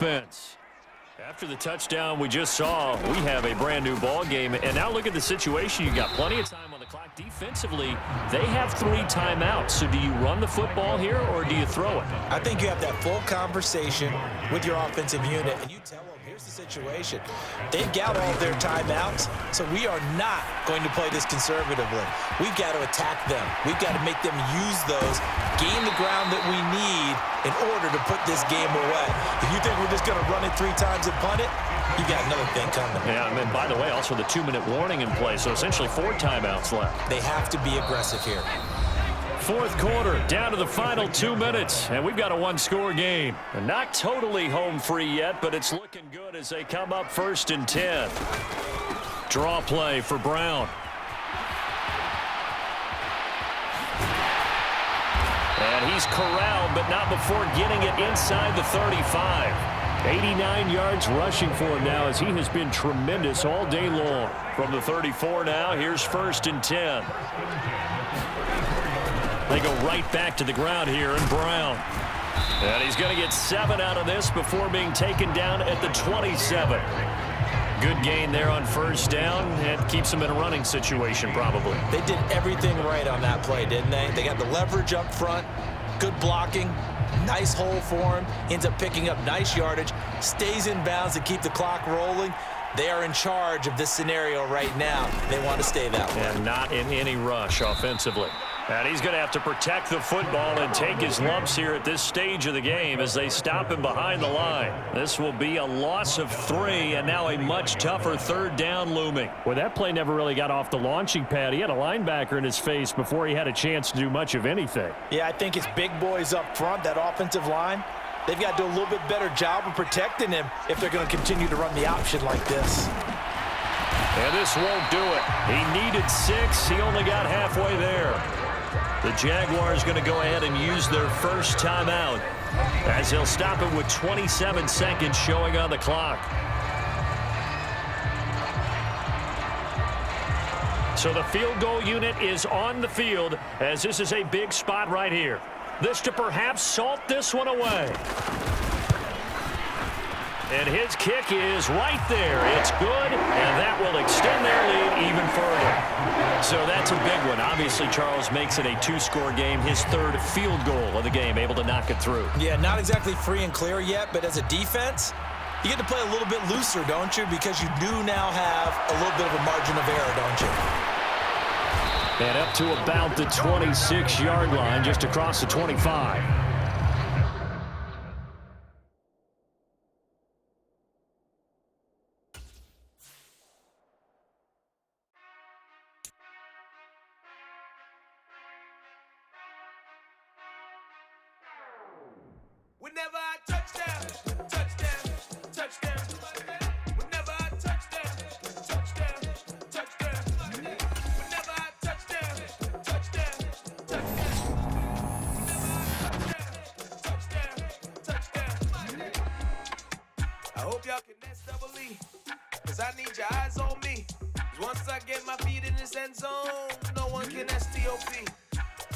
offense. After the touchdown we just saw, we have a brand new ball game. And now look at the situation. You got plenty of time on the clock. Defensively, they have 3 timeouts. So do you run the football here or do you throw it? I think you have that full conversation with your offensive unit, and you tell them, here's the situation. They've got all of their timeouts, so we are not going to play this conservatively. We've got to attack them. We've got to make them use those, gain the ground that we need in order to put this game away. If you think we're just going to run it 3 times and punt it, you got another thing coming. Yeah, and by the way, also the 2-minute warning in play, so essentially 4 timeouts left. They have to be aggressive here. Fourth quarter, down to the final 2 minutes, and we've got a 1-score game. And not totally home free yet, but it's looking good as they come up 1st and 10. Draw play for Brown. And he's corralled, but not before getting it inside the 35. 89 yards rushing for him now as he has been tremendous all day long. From the 34 now, here's 1st and 10. They go right back to the ground here, and Brown. And he's going to get 7 out of this before being taken down at the 27. Good gain there on 1st down, and keeps him in a running situation probably. They did everything right on that play, didn't they? They got the leverage up front, good blocking, nice hole for him, ends up picking up nice yardage, stays in bounds to keep the clock rolling. They are in charge of this scenario right now. They want to stay that way. And not in any rush offensively. And he's going to have to protect the football and take his lumps here at this stage of the game as they stop him behind the line. This will be a loss of 3, and now a much tougher 3rd down looming. Well, that play never really got off the launching pad. He had a linebacker in his face before he had a chance to do much of anything. Yeah, I think it's big boys up front, that offensive line. They've got to do a little bit better job of protecting him if they're going to continue to run the option like this. And this won't do it. He needed 6. He only got halfway there. The Jaguars going to go ahead and use their 1st timeout as they'll stop it with 27 seconds showing on the clock. So the field goal unit is on the field as this is a big spot right here. This to perhaps salt this one away. And his kick is right there. It's good, and that will extend their lead even further. So that's a big one. Obviously, Charles makes it a 2-score game, his 3rd field goal of the game, able to knock it through. Yeah, not exactly free and clear yet, but as a defense, you get to play a little bit looser, don't you? Because you do now have a little bit of a margin of error, don't you? And up to about the 26-yard line, just across the 25. Whenever I touchdown, touchdown, touchdown. Whenever I touchdown, touchdown, touchdown. Whenever I touchdown, touchdown, touchdown. Touchdown. I hope y'all can nest double E, cause I need your eyes on me. 'Cause once I get my feet in this end zone, no one can STOP.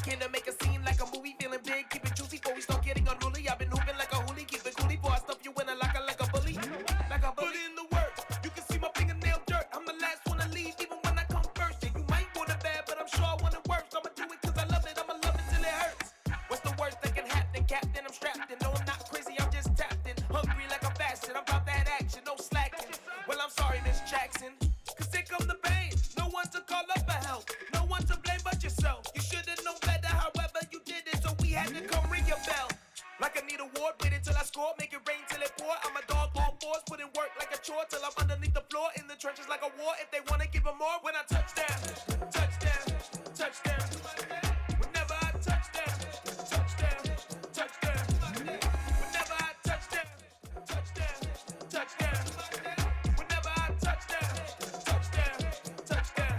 Can I make a scene like a movie, feeling big, keep it juicy before we start getting unruly. I've been hooping like a hoolie, keep it coolie before I stuff you in a locker like a bully. Like a bully. Put in the work, you can see my fingernail dirt. I'm the last one to leave, even when I come first. Yeah, you might want it bad, but I'm sure I want it worse. I'ma do it cause I love it, I'ma love it till it hurts. What's the worst that can happen, Captain? I'm strapped in, no I'm not crazy, I'm just tapped in. Hungry like I'm fasting, I'm about that action, no slacking. Well, I'm sorry, Miss Jackson, cause here come the pain. No one to call up for help, no one to blame but yourself. You should've known better, however you did it, so we had to come ring your bell. Like I need a ward, wait until I score, make it rain till it pour. I'm a dog on fours, put in work like a chore till I'm underneath the floor, in the trenches like a war. If they wanna give them more, when I touchdown, touchdown, touchdown. Whenever I touchdown, touchdown, touchdown. Whenever I touchdown, touchdown, touchdown. Whenever I touchdown, touchdown, touchdown.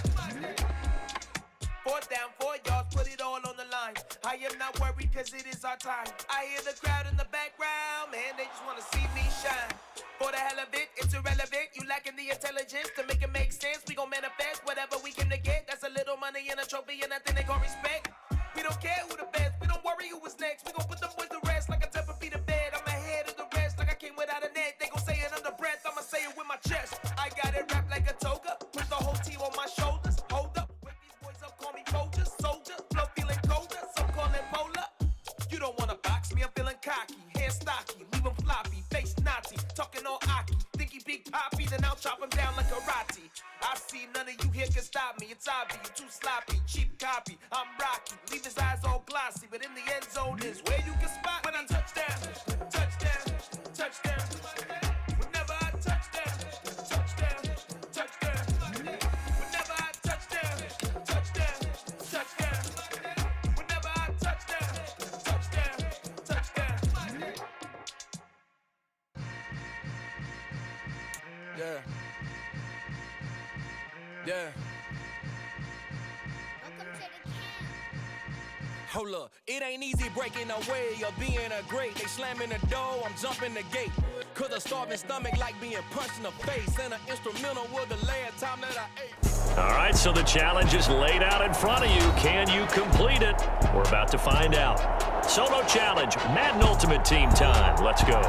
4th down, 4 yards, put it all on the line. I am not worried cause it is our time. I hear the crowd in the background, man, they just wanna see me shine. For the hell of it, it's irrelevant. You lacking the intelligence to make it make sense. We gon' manifest whatever we came to get. That's a little money and a trophy and nothing they gon' respect. We don't care who the best, we don't worry who was next. We gon' put the boys to rest like a Tempur-Pedic bed. I'm ahead of the rest like I came without a net. Hoppy, then I'll chop him down like karate. I see none of you here can stop me. It's obvious, you're too sloppy, cheap copy. I'm Rocky, leave his eyes all glossy, but in the end zone is where you can spot when I touchdown, touchdown, touchdown. Whenever I touchdown, touchdown, touchdown. Whenever I touchdown, touchdown, touchdown. Whenever I touchdown, touchdown, touchdown. Yeah. Yeah. Hold up, it ain't easy breaking away or being a great. They slamming the door, I'm jumping the gate. Cause a starving stomach like being punched in the face. And an instrumental was the last time that I ate. All right, so the challenge is laid out in front of you. Can you complete it? We're about to find out. Solo challenge, Madden Ultimate Team time. Let's go.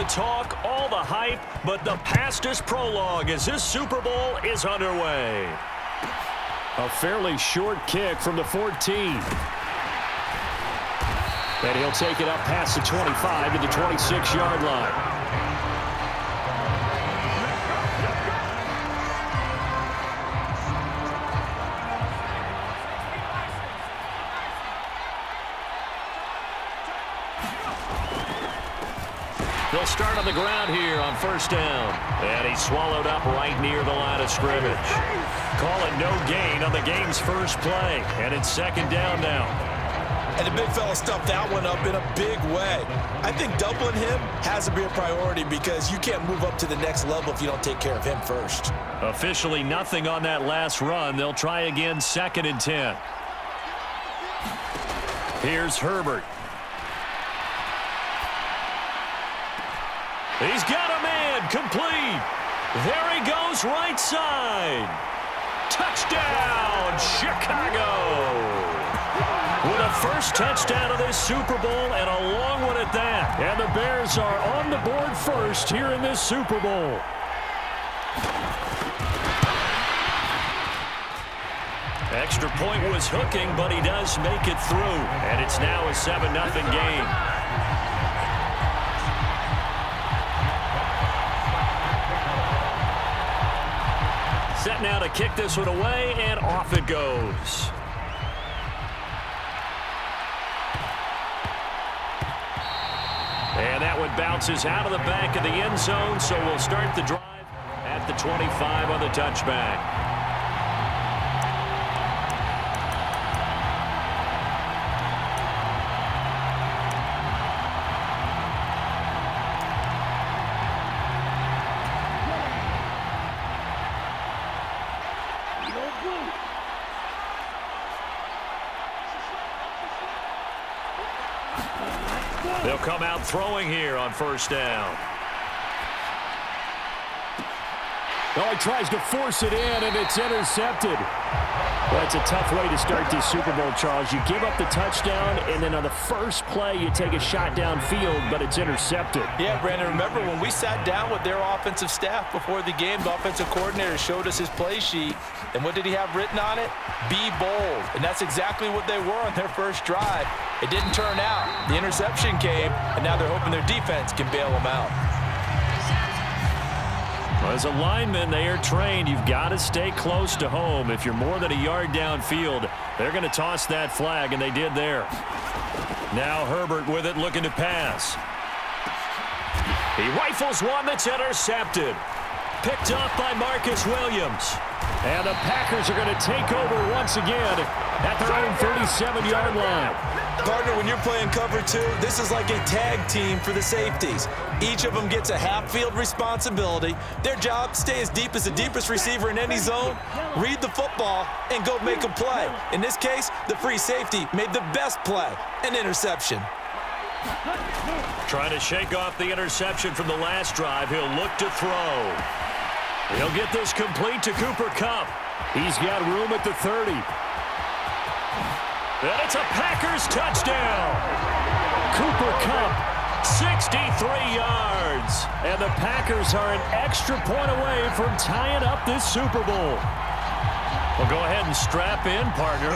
Talk, all the hype, but the pastest prologue as this Super Bowl is underway. A fairly short kick from the 14. And he'll take it up past the 25 to the 26-yard line. They'll start on the ground here on first down. And he's swallowed up right near the line of scrimmage. Call it no gain on the game's first play. And it's second down now. And the big fella stuffed that one up in a big way. I think doubling him has to be a priority because you can't move up to the next level if you don't take care of him first. Officially nothing on that last run. They'll try again, 2nd and 10. Here's Herbert. He's got a man, complete. There he goes, right side. Touchdown, Chicago. With a first touchdown of this Super Bowl and a long one at that. And the Bears are on the board first here in this Super Bowl. Extra point was hooking, but he does make it through. And it's now a 7-0 game. Set now to kick this one away, and off it goes. And that one bounces out of the back of the end zone, so we'll start the drive at the 25 on the touchback. They'll come out throwing here on first down. Oh, he tries to force it in, and it's intercepted. Well, it's a tough way to start this Super Bowl, Charles. You give up the touchdown, and then on the first play, you take a shot downfield, but it's intercepted. Yeah, Brandon, remember when we sat down with their offensive staff before the game, the offensive coordinator showed us his play sheet, and what did he have written on it? Be bold. And that's exactly what they were on their first drive. It didn't turn out. The interception came, and now they're hoping their defense can bail them out. As a lineman, they are trained. You've got to stay close to home. If you're more than a yard downfield, they're going to toss that flag, and they did there. Now Herbert with it, looking to pass. He rifles one that's intercepted. Picked off by Marcus Williams. And the Packers are going to take over once again at their own 37-yard line. Partner, when you're playing cover two, this is like a tag team for the safeties. Each of them gets a half-field responsibility. Their job, stay as deep as the deepest receiver in any zone, read the football, and go make a play. In this case, the free safety made the best play, an interception. Trying to shake off the interception from the last drive. He'll look to throw. He'll get this complete to Cooper Kupp. He's got room at the 30. And it's a Packers touchdown. Cooper Kupp, 63 yards. and the Packers are an extra point away from tying up this Super Bowl. Well, go ahead and strap in, partner.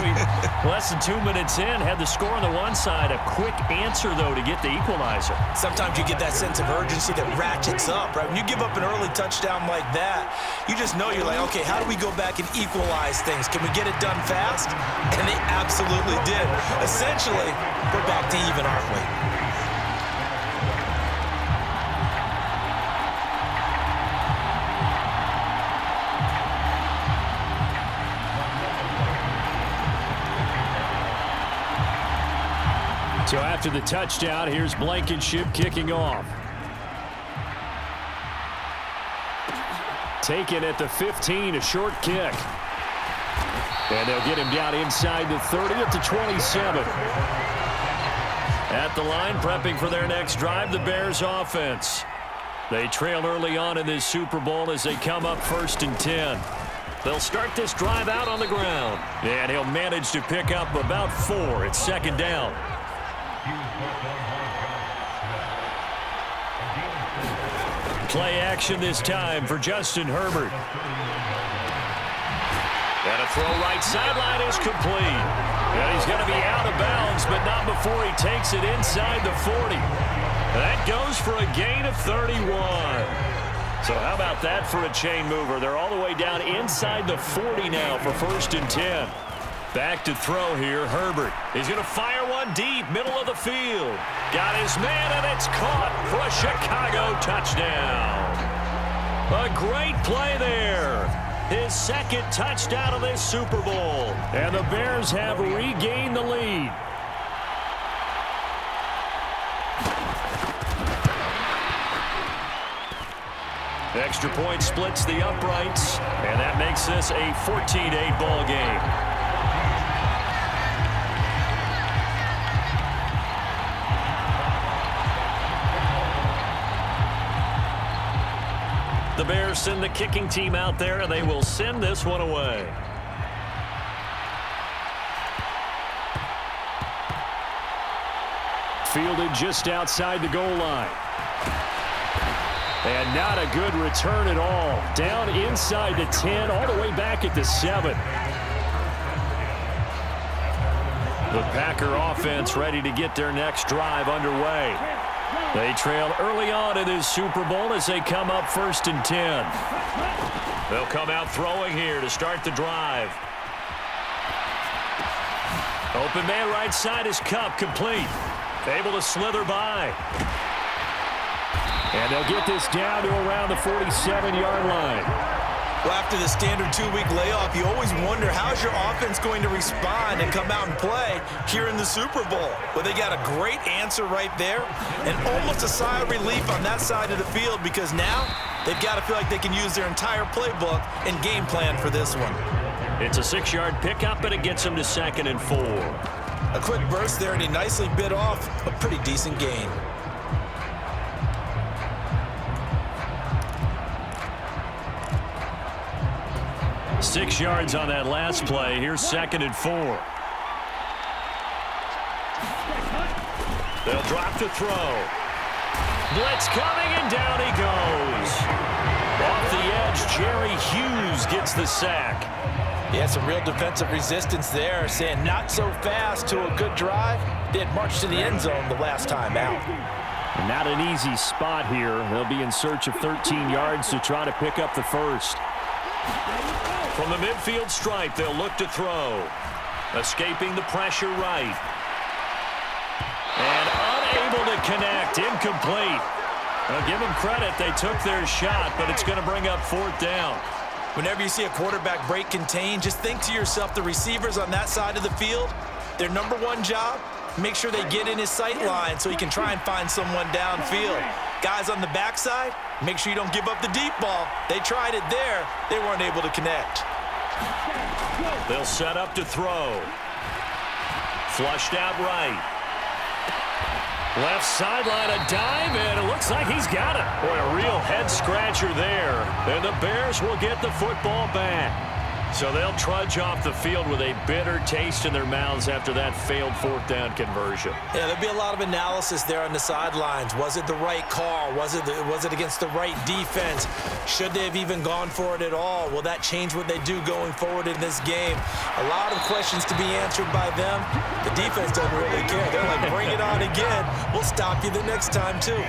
Less than 2 minutes in, had the score on the one side. A quick answer, though, to get the equalizer. Sometimes you get that sense of urgency that ratchets up, right? When you give up an early touchdown like that, you just know you're like, okay, how do we go back and equalize things? Can we get it done fast? And they absolutely did. Essentially, we're back to even, aren't we? So after the touchdown, here's Blankenship kicking off. Taken at the 15, a short kick. And they'll get him down inside the 30 at the 27. At the line, prepping for their next drive, the Bears offense. They trail early on in this Super Bowl as they come up 1st and 10. They'll start this drive out on the ground. And he'll manage to pick up about 4. It's 2nd down. Play action this time for Justin Herbert. And a throw right sideline is complete. And he's going to be out of bounds, but not before he takes it inside the 40. That goes for a gain of 31. So how about that for a chain mover? They're all the way down inside the 40 now for 1st and 10. Back to throw here, Herbert. He's going to fire one deep, middle of the field. Got his man, and it's caught for a Chicago touchdown. A great play there. His 2nd touchdown of this Super Bowl. And the Bears have regained the lead. Extra point splits the uprights, and that makes this a 14-8 ball game. The Bears send the kicking team out there, and they will send this one away. Fielded just outside the goal line. And not a good return at all. Down inside the 10, all the way back at the 7. The Packer offense ready to get their next drive underway. They trail early on in this Super Bowl as they come up 1st and 10. They'll come out throwing here to start the drive. Open man right side is Kupp, complete. Able to slither by. And they'll get this down to around the 47-yard line. Well, after the standard 2-week layoff, you always wonder how's your offense going to respond and come out and play here in the Super Bowl. Well, they got a great answer right there and almost a sigh of relief on that side of the field because now they've got to feel like they can use their entire playbook and game plan for this one. It's a 6-yard pickup, and it gets them to 2nd and 4. A quick burst there, and he nicely bit off a pretty decent gain. Six yards on that last play. Here's 2nd and 4. They'll drop to throw. Blitz coming, and down he goes. Off the edge, Jerry Hughes gets the sack. Yeah, some real defensive resistance there, saying not so fast to a good drive. They had marched to the end zone the last time out. Not an easy spot here. They'll be in search of 13 yards to try to pick up the first. From the midfield stripe, they'll look to throw. Escaping the pressure right. And unable to connect. Incomplete. Now give them credit. They took their shot, but it's going to bring up 4th down. Whenever you see a quarterback break contain, just think to yourself, the receivers on that side of the field, their number one job make sure they get in his sight line so he can try and find someone downfield. Guys on the backside, make sure you don't give up the deep ball. They tried it there. They weren't able to connect. They'll set up to throw. Flushed out right. Left sideline, a dive, and it looks like he's got it. Boy, a real head-scratcher there. And the Bears will get the football back. So they'll trudge off the field with a bitter taste in their mouths after that failed fourth down conversion. Yeah, there'll be a lot of analysis there on the sidelines. Was it the right call? Was it against the right defense? Should they have even gone for it at all? Will that change what they do going forward in this game? A lot of questions to be answered by them. The defense doesn't really care. They're like, bring it on again. We'll stop you the next time, too.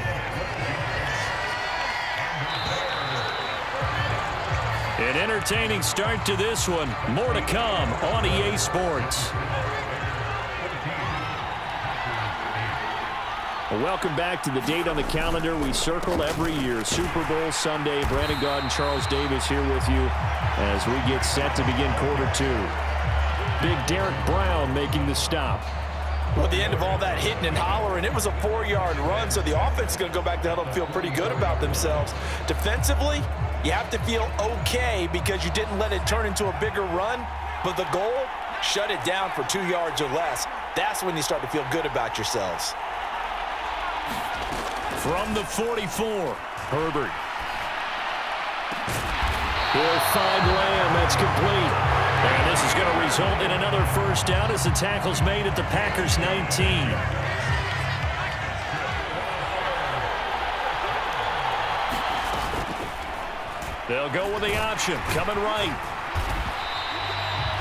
An entertaining start to this one. More to come on EA Sports. Welcome back to the date on the calendar we circle every year. Super Bowl Sunday. Brandon Gaudin, Charles Davis here with you as we get set to begin quarter two. Big Derek Brown making the stop. Well, at the end of all that hitting and hollering, it was a 4-yard run, so the offense is going to go back to huddle and feel pretty good about themselves. Defensively, you have to feel okay because you didn't let it turn into a bigger run, but the goal, shut it down for 2 yards or less. That's when you start to feel good about yourselves. From the 44, Herbert. He'll find Lamb. That's complete. And this is going to result in another first down as the tackle's made at the Packers' 19. They'll go with the option, coming right.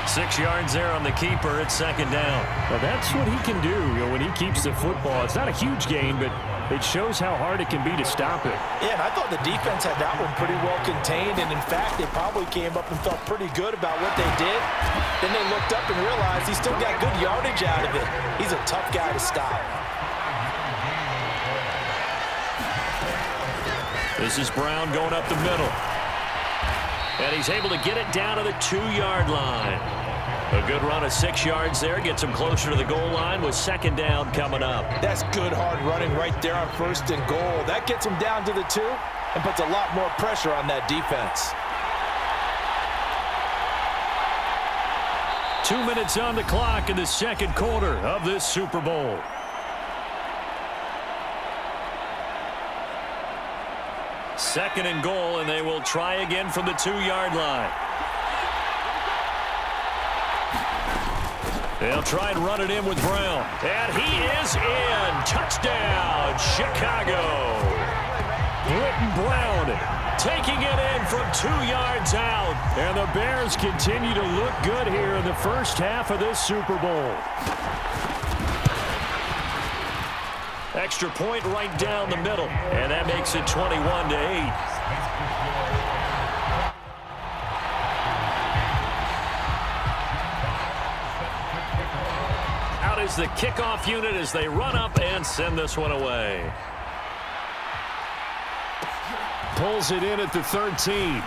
6 yards there on the keeper at second down. Well, that's what he can do, when he keeps the football. It's not a huge gain, but it shows how hard it can be to stop it. Yeah, and I thought the defense had that one pretty well contained, and in fact, they probably came up and felt pretty good about what they did. Then they looked up and realized he still got good yardage out of it. He's a tough guy to stop. This is Brown going up the middle. And he's able to get it down to the 2-yard line. A good run of 6 yards there. Gets him closer to the goal line with second down coming up. That's good hard running right there on first and goal. That gets him down to the 2 and puts a lot more pressure on that defense. 2 minutes on the clock in the second quarter of this Super Bowl. Second and goal, and they will try again from the 2-yard line. They'll try and run it in with Brown. And he is in. Touchdown, Chicago. Britton Brown taking it in from 2 yards out. And the Bears continue to look good here in the first half of this Super Bowl. Extra point right down the middle. And that makes it 21-8. Is the kickoff unit as they run up and send this one away. Pulls it in at the 13.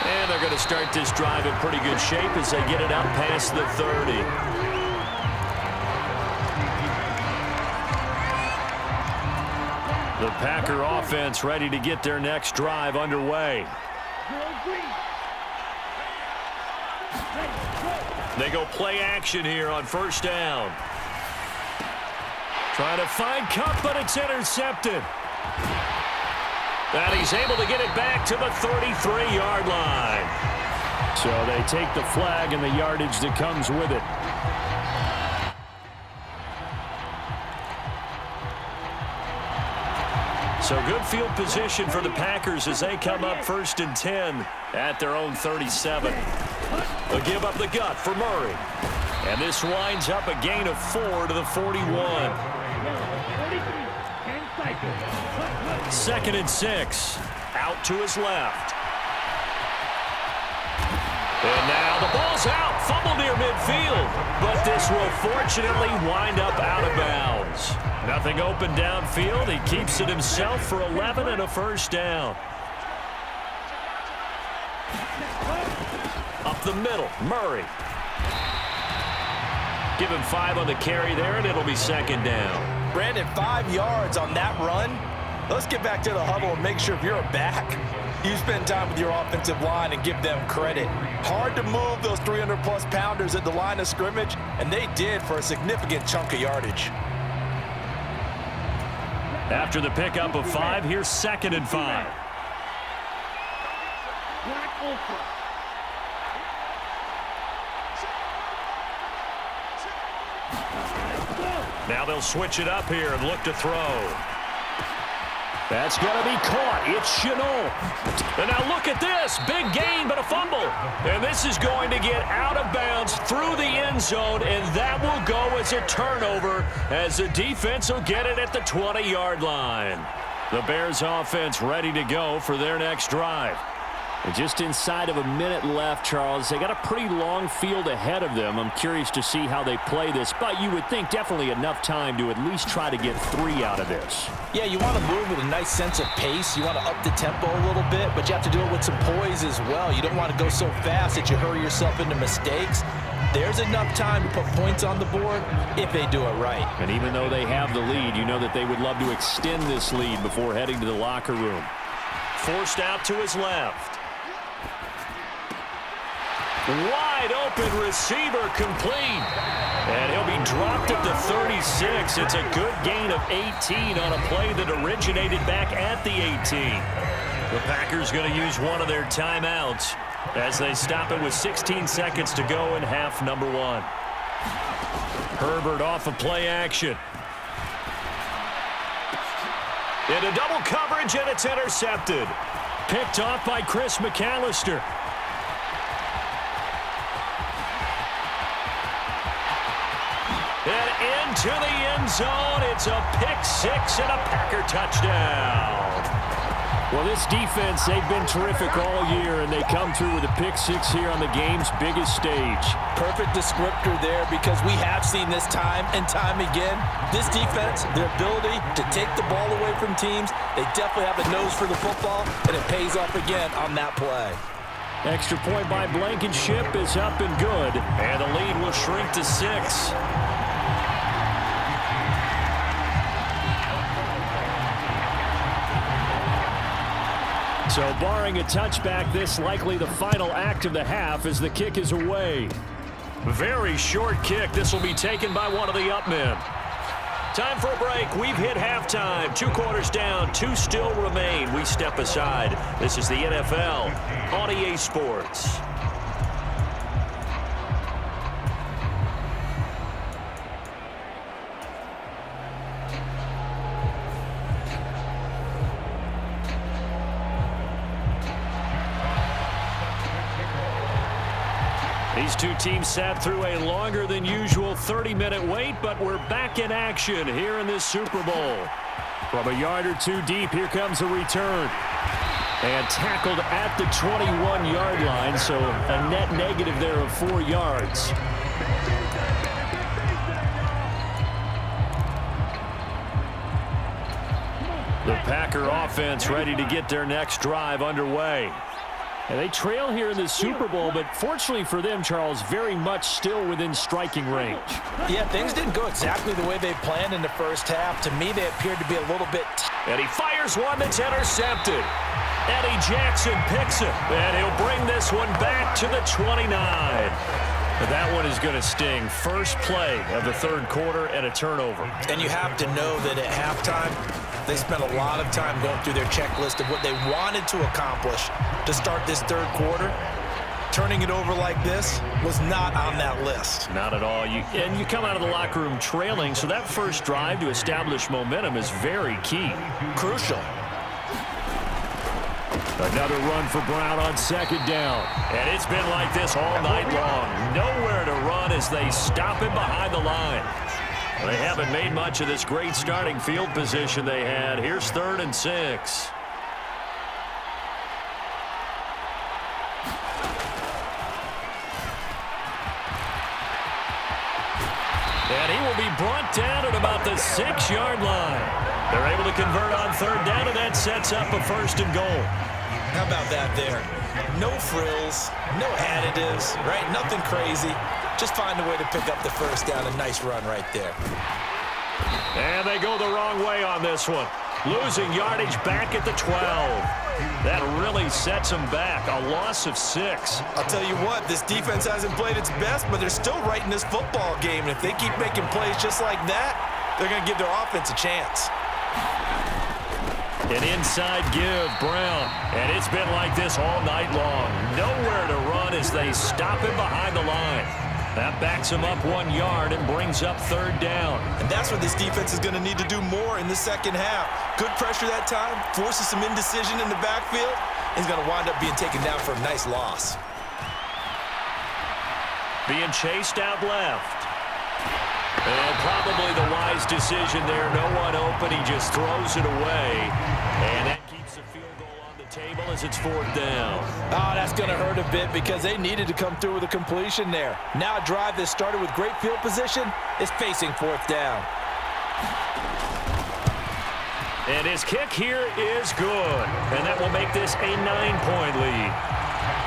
And they're going to start this drive in pretty good shape as they get it out past the 30. The Packer offense ready to get their next drive underway. They go play action here on first down. Trying to find Kupp, but it's intercepted. And he's able to get it back to the 33-yard line. So they take the flag and the yardage that comes with it. So good field position for the Packers as they come up first and 10 at their own 37. They'll give up the gut for Murray. And this winds up a gain of 4 to the 41. Second and 6. Out to his left. And now the ball's out. Fumble near midfield. But this will fortunately wind up out of bounds. Nothing open downfield. He keeps it himself for 11 and a first down. Up the middle, Murray. Give him 5 on the carry there, and it'll be second down. Brandon, 5 yards on that run. Let's get back to the huddle and make sure if you're a back, you spend time with your offensive line and give them credit. Hard to move those 300-plus pounders at the line of scrimmage, and they did for a significant chunk of yardage. After the pickup of 5, here's 2nd and 5. Now they'll switch it up here and look to throw. That's going to be caught. It's Chenault. And now look at this. Big gain, but a fumble. And this is going to get out of bounds through the end zone, and that will go as a turnover as the defense will get it at the 20-yard line. The Bears offense ready to go for their next drive. And just inside of a minute left, Charles. They got a pretty long field ahead of them. I'm curious to see how they play this, but you would think definitely enough time to at least try to get 3 out of this. Yeah, you want to move with a nice sense of pace. You want to up the tempo a little bit, but you have to do it with some poise as well. You don't want to go so fast that you hurry yourself into mistakes. There's enough time to put points on the board if they do it right. And even though they have the lead, you know that they would love to extend this lead before heading to the locker room. Forced out to his left. Wide open receiver complete. And he'll be dropped at the 36. It's a good gain of 18 on a play that originated back at the 18. The Packers going to use one of their timeouts as they stop it with 16 seconds to go in half number 1. Herbert off of play action. Into double coverage, and it's intercepted. Picked off by Chris McAllister. And into the end zone. It's a pick-6 and a Packer touchdown. Well, this defense, they've been terrific all year, and they come through with a pick-6 here on the game's biggest stage. Perfect descriptor there, because we have seen this time and time again. This defense, their ability to take the ball away from teams, they definitely have a nose for the football, and it pays off again on that play. Extra point by Blankenship is up and good. And the lead will shrink to 6. So barring a touchback, this likely the final act of the half as the kick is away. Very short kick. This will be taken by one of the up men. Time for a break. We've hit halftime. 2 quarters down. 2 still remain. We step aside. This is the NFL on EA Sports. These two teams sat through a longer than usual 30-minute wait, but we're back in action here in this Super Bowl. From a yard or 2 deep, here comes a return. And tackled at the 21-yard line, so a net negative there of 4 yards. The Packer offense ready to get their next drive underway. And they trail here in the Super Bowl, but fortunately for them, Charles, very much still within striking range. Yeah, things didn't go exactly the way they planned in the first half. To me, they appeared to be a little bit... And he fires one that's intercepted. Eddie Jackson picks it, and he'll bring this one back to the 29. But that one is going to sting. First play of the 3rd quarter and a turnover. And you have to know that at halftime, they spent a lot of time going through their checklist of what they wanted to accomplish to start this 3rd quarter. Turning it over like this was not on that list. Not at all. And you come out of the locker room trailing, so that first drive to establish momentum is very key. Crucial. Another run for Brown on 2nd down. And it's been like this all night long. Nowhere to run as they stop him behind the line. They haven't made much of this great starting field position they had. Here's 3rd and 6. And he will be brought down at about the 6-yard line. They're able to convert on 3rd down, and that sets up a 1st and goal. How about that there? No frills, no additives, right? Nothing crazy. Just find a way to pick up the first down. A nice run right there. And they go the wrong way on this one. Losing yardage back at the 12. That really sets them back. A loss of 6. I'll tell you what, this defense hasn't played its best, but they're still right in this football game. And if they keep making plays just like that, they're going to give their offense a chance. An inside give, Brown. And it's been like this all night long. Nowhere to run as they stop him behind the line. That backs him up 1 yard and brings up 3rd down. And that's what this defense is going to need to do more in the second half. Good pressure that time, forces some indecision in the backfield. He's going to wind up being taken down for a nice loss. Being chased out left. And probably the wise decision there. No one open. He just throws it away. And that keeps the field goal on the table as it's 4th down. Oh, that's going to hurt a bit because they needed to come through with a completion there. Now a drive that started with great field position is facing 4th down. And his kick here is good. And that will make this a 9-point lead.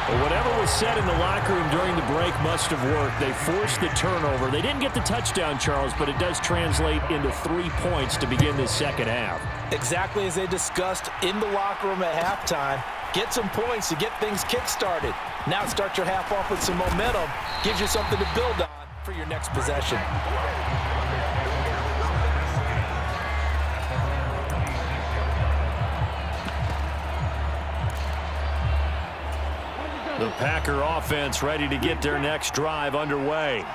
Well, whatever was said in the locker room during the break must have worked. They forced the turnover. They didn't get the touchdown, Charles, but it does translate into 3 points to begin this second half. Exactly as they discussed in the locker room at halftime. Get some points to get things kick-started. Now start your half off with some momentum. Gives you something to build on for your next possession. The Packer offense ready to get their next drive underway.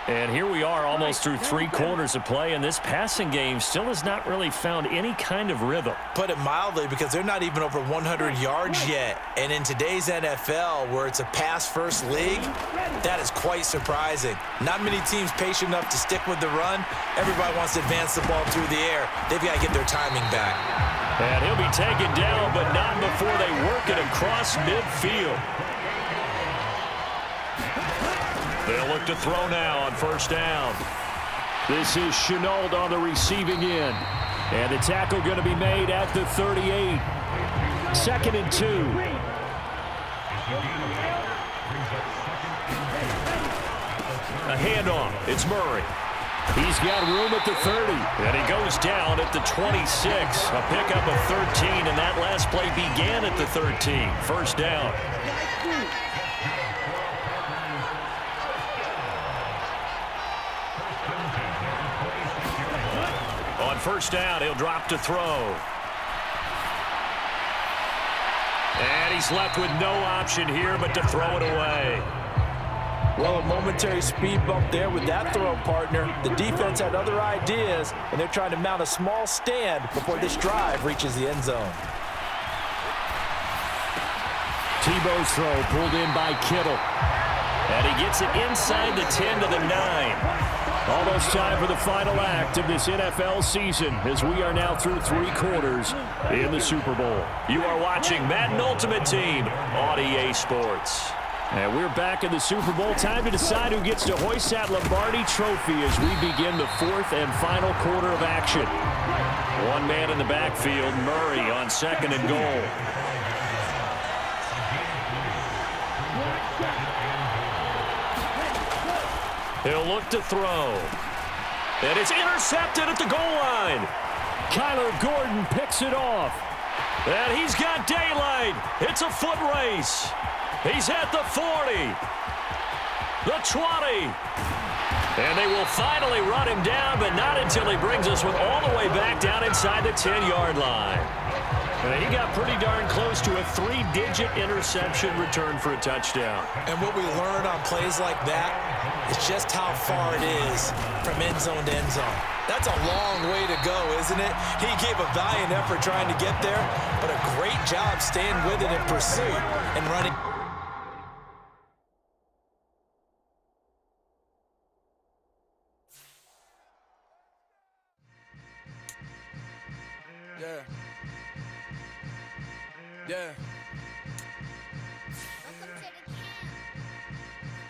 And here we are almost through 3 quarters of play, and this passing game still has not really found any kind of rhythm. Put it mildly, because they're not even over 100 yards yet. And in today's NFL, where it's a pass-first league, that is quite surprising. Not many teams patient enough to stick with the run. Everybody wants to advance the ball through the air. They've got to get their timing back. And he'll be taken down, but not before they work it across midfield. They'll look to throw now on 1st down. This is Chenault on the receiving end. And the tackle going to be made at the 38. 2nd and 2. A handoff. It's Murray. He's got room at the 30. And he goes down at the 26. A pickup of 13, and that last play began at the 13. 1st down. On 1st down, he'll drop to throw. And he's left with no option here but to throw it away. Well, a momentary speed bump there with that throw, partner. The defense had other ideas, and they're trying to mount a small stand before this drive reaches the end zone. Tebow's throw pulled in by Kittle. And he gets it inside the 10 to the 9. Almost time for the final act of this NFL season as we are now through 3 quarters in the Super Bowl. You are watching Madden Ultimate Team on EA Sports. And we're back in the Super Bowl. Time to decide who gets to hoist that Lombardi trophy as we begin the 4th and final quarter of action. 1 man in the backfield, Murray on 2nd and goal. He'll look to throw. And it's intercepted at the goal line. Kyler Gordon picks it off. And he's got daylight. It's a foot race. He's at the 40. The 20. And they will finally run him down, but not until he brings us all the way back down inside the 10-yard line. And he got pretty darn close to a 3-digit interception return for a touchdown. And what we learn on plays like that is just how far it is from end zone to end zone. That's a long way to go, isn't it? He gave a valiant effort trying to get there, but a great job staying with it in pursuit and running. Yeah. Yeah.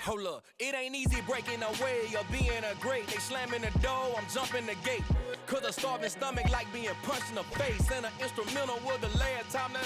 Hold up, it ain't easy breaking away or being a great. They slamming the door, I'm jumping the gate. Cause a starving stomach like being punched in the face. And an instrumental was the last time that